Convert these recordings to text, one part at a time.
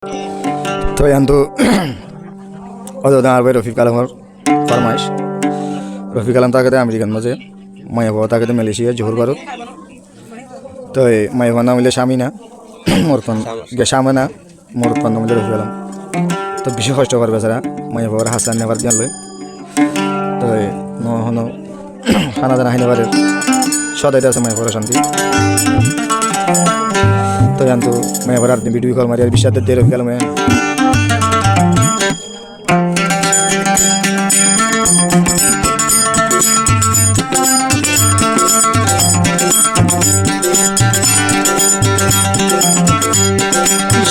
তো এখন তো আমার ভাই রফিক আলমের ফরমাইশ। রফিক আলম তাকে আমেরিকান মাঝে, মায়া বাবা তাকে মালয়েশিয়া জোহর ভারত। তো মায়া বাবা নাম হইলে স্বামী না মোরতন স্বামী না মোরতন নাম হইলে রফিক আলম। তো বেশি কষ্ট করবে বেচারা মায়া বাবার হাসান নেবার জ্ঞান লয়। তো নহনো খানা দানা হাইনে পারে সদাইতে আছে মায়া বাবার শান্তি। তো এখন তো মায়া বাবার আর ভিডিও কল মারি আর বিশ্বাস দিয়ে রফিক আলমে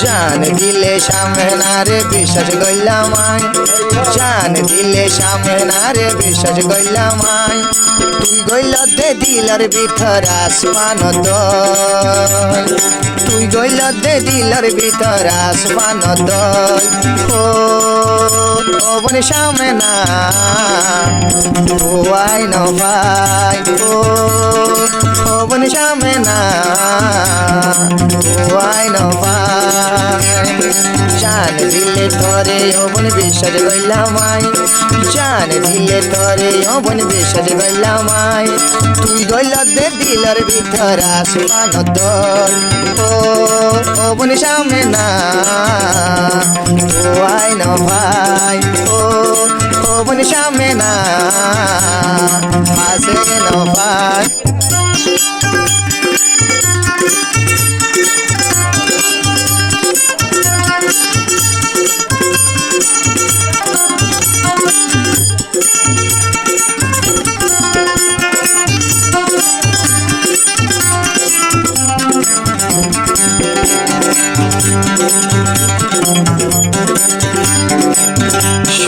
জান দিলে সামনে না রে বিশ্বাস করলাম আয়, জান দিলে সামনে না রে বিশ্বাস করলাম আয়। তুই গইল দে দিলার ভিতর আসমান দল, তুই গইল দে দিলার ভিতর আসমান দল। ও বনে সামনে না ও আই ন ভাই, ও বনে সামনে না ও আই ন ভাই। জান দিলে তোরে অবন বিশ্বাস করলাম আয়, জান দিলে তোরে অবন বিশ্বাস করলাম আয়। তুই গইল দে দিলার ভিতর আসমান দল, ও অবন সামনে না ও আই ন ভাই, ও অবন সামনে না আসে ন ভাই।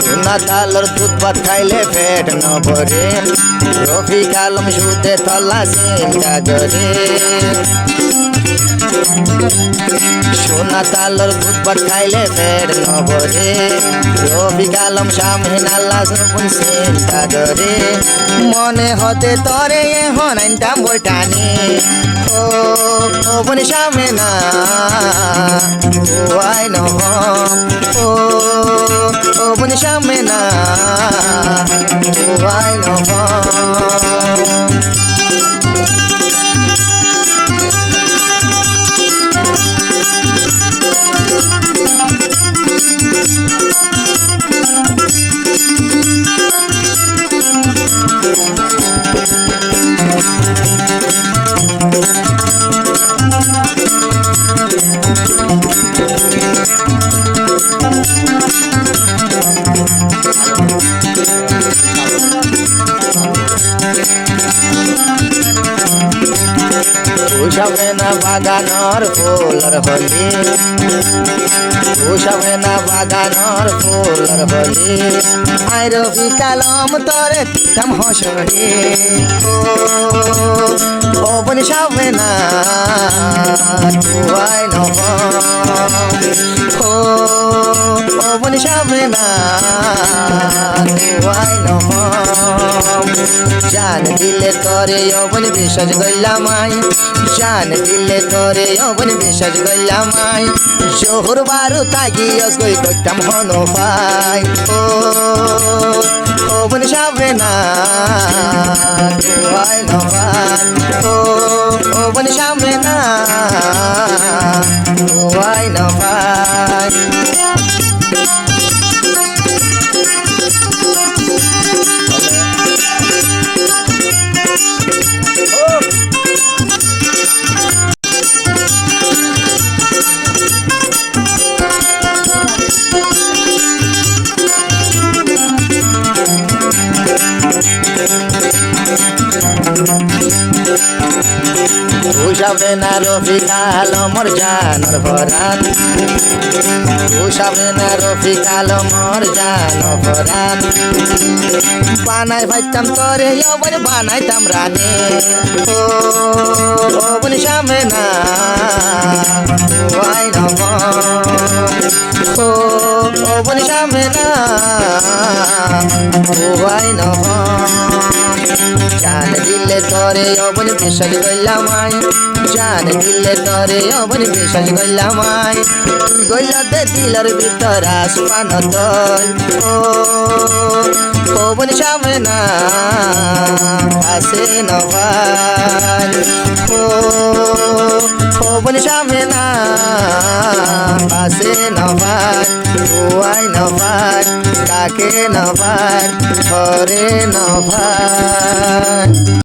সোনা তালর দুধ ভাত খাইলে পেট ন ভরে, রফিক আলম সুদে তলা চিন্তা করে। সোনা তালর দুধ ভাত খাইলে পেট ন ভরে, রফিক আলম সামনে নাল্লা সুপুন চিন্তা করে। মনে হতে তরে এখন আনতাম বইটানি, ও বনে সামনে না ও আই ন ও বনে সামনে না ও আই ন। উষাবে না বাগানর ফুলর হলি, উষাবে না বাগানর ফুলর হলি। আই রফিক আলম তোরে কাম হসরে, ও বনি সাবে না আই ন ও বনি সাবে না আই ন। জান দিলে তোরে অবন বিশ্বাস করলাম আয়, জান দিলে তোরে অবন বিশ্বাস করলাম আয়। জোহর বারো তাগি অসগই করতাম হন ভাই, ও বন সাবে না আই ন ভাই, ও বন সাবে না আই ন ভাই। উষাবে না রফিক আলমর জানর ভরান, উষাবে না রফিক আলমর জান ভরান। বানাই ভাইতাম তোরে অবন বানাইতাম রানে, ও বনি সামনে না আই ন ও বনি সামনে না আই ন। জান দিলে তরে অবন বিশ্বাস করলাম আই জান দিলে তরে অবন বিশ্বাস করলাম আই তুই গইলাতে দিলর ভিতর আসমান তল ও বন সামনে না আসে নভাল ও বন সামনে না আসে নভাল ও আই নভাল কাকে নভাল ধরে নভাল